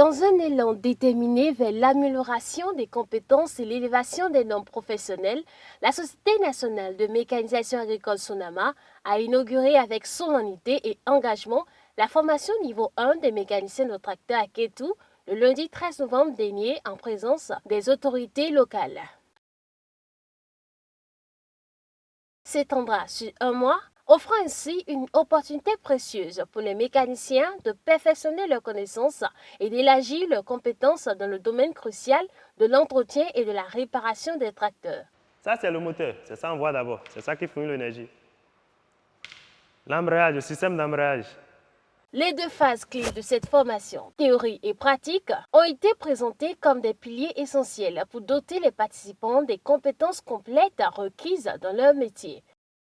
Dans un élan déterminé vers l'amélioration des compétences et l'élévation des normes professionnelles, la Société nationale de mécanisation agricole Sonama a inauguré avec solennité et engagement la formation niveau 1 des mécaniciens de tracteurs à Kétou le lundi 13 novembre dernier en présence des autorités locales. S'étendra sur un mois, offrant ainsi une opportunité précieuse pour les mécaniciens de perfectionner leurs connaissances et d'élargir leurs compétences dans le domaine crucial de l'entretien et de la réparation des tracteurs. Ça, c'est le moteur, c'est ça qu'on voit d'abord, c'est ça qui fournit l'énergie. L'embrayage, le système d'embrayage. Les deux phases clés de cette formation, théorie et pratique, ont été présentées comme des piliers essentiels pour doter les participants des compétences complètes requises dans leur métier.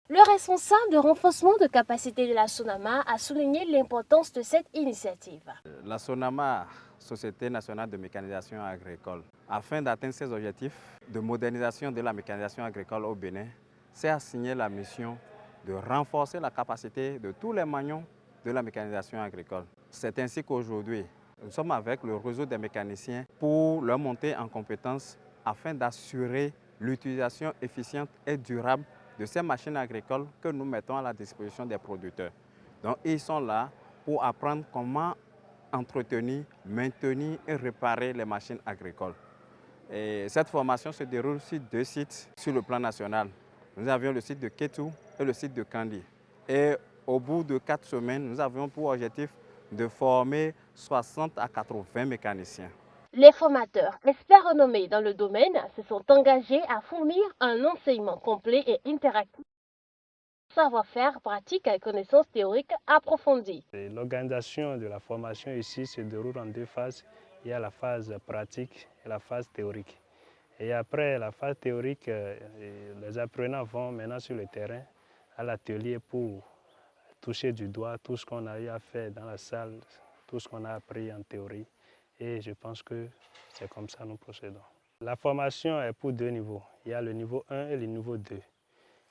Le responsable de renforcement de capacité de la Sonama a souligné l'importance de cette initiative. La Sonama, Société nationale de mécanisation agricole, afin d'atteindre ses objectifs de modernisation de la mécanisation agricole au Bénin, s'est assigné la mission de renforcer la capacité de tous les magnons de la mécanisation agricole. C'est ainsi qu'aujourd'hui, nous sommes avec le réseau des mécaniciens pour leur monter en compétences afin d'assurer l'utilisation efficiente et durable de ces machines agricoles que nous mettons à la disposition des producteurs. Donc, ils sont là pour apprendre comment entretenir, maintenir et réparer les machines agricoles. Et cette formation se déroule sur 2 sites sur le plan national. Nous avions le site de Kétou et le site de Kandi. Et au bout de 4 semaines, nous avions pour objectif de former 60 à 80 mécaniciens. Les formateurs, experts renommés dans le domaine, se sont engagés à fournir un enseignement complet et interactif, savoir-faire pratique et connaissances théoriques approfondies. L'organisation de la formation ici se déroule en 2 phases. Il y a la phase pratique et la phase théorique. Et après la phase théorique, les apprenants vont maintenant sur le terrain, à l'atelier pour toucher du doigt tout ce qu'on a eu à faire dans la salle, tout ce qu'on a appris en théorie. Et je pense que c'est comme ça que nous procédons. La formation est pour 2 niveaux. Il y a le niveau 1 et le niveau 2.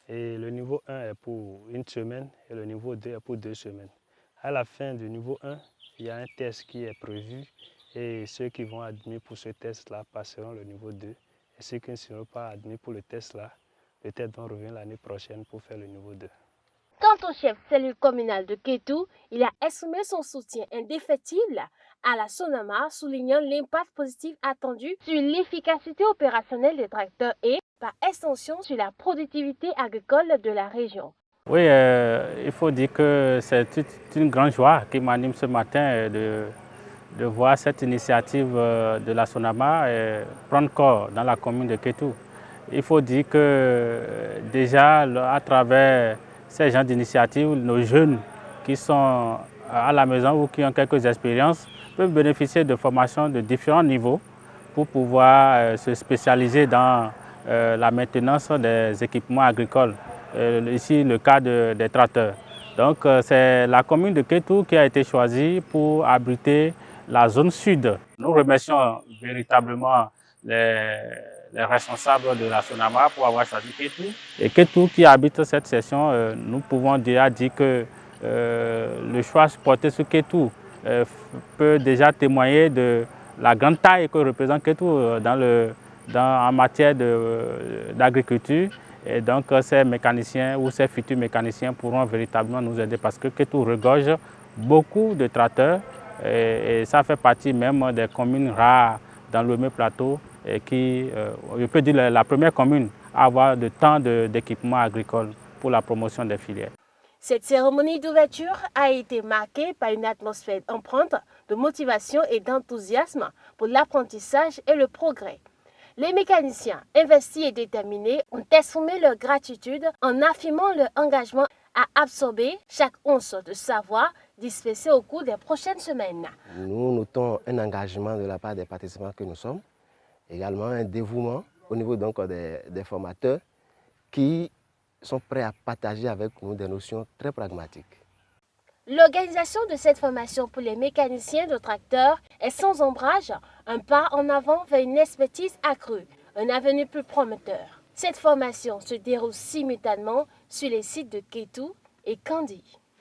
Et le niveau 1 est pour 1 semaine et le niveau 2 est pour 2 semaines. À la fin du niveau 1, il y a un test qui est prévu et ceux qui vont admis pour ce test-là passeront le niveau 2. Et ceux qui ne seront pas admis pour le test-là, peut-être vont revenir l'année prochaine pour faire le niveau 2. Quant au chef cellule communale de Kétou, il a exprimé son soutien indéfectible à la Sonama, soulignant l'impact positif attendu sur l'efficacité opérationnelle des tracteurs et, par extension, sur la productivité agricole de la région. Oui, il faut dire que c'est une grande joie qui m'anime ce matin de voir cette initiative de la Sonama prendre corps dans la commune de Kétou. Il faut dire que déjà, à travers ces genres d'initiatives, nos jeunes qui sont à la maison ou qui ont quelques expériences peuvent bénéficier de formations de différents niveaux pour pouvoir se spécialiser dans la maintenance des équipements agricoles. Ici, le cas des tracteurs. Donc, c'est la commune de Kétou qui a été choisie pour abriter la zone sud. Nous remercions véritablement les responsables de la Sonama pour avoir choisi Kétou. Et Kétou qui habite cette session, nous pouvons déjà dire que le choix porté sur Kétou peut déjà témoigner de la grande taille que représente Kétou en matière d'agriculture. Et donc ces mécaniciens ou ces futurs mécaniciens pourront véritablement nous aider parce que Kétou regorge beaucoup de tracteurs et ça fait partie même des communes rares dans le Lomé Plateau et qui, je peux dire, la première commune à avoir de tant d'équipements agricoles pour la promotion des filières. Cette cérémonie d'ouverture a été marquée par une atmosphère empreinte de motivation et d'enthousiasme pour l'apprentissage et le progrès. Les mécaniciens investis et déterminés ont exprimé leur gratitude en affirmant leur engagement à absorber chaque once de savoir dispersé au cours des prochaines semaines. Nous notons un engagement de la part des participants que nous sommes, également un dévouement au niveau donc des formateurs qui sont prêts à partager avec nous des notions très pragmatiques. L'organisation de cette formation pour les mécaniciens de tracteurs est sans ombrage un pas en avant vers une expertise accrue, un avenir plus prometteur. Cette formation se déroule simultanément sur les sites de Kétou et Kandi.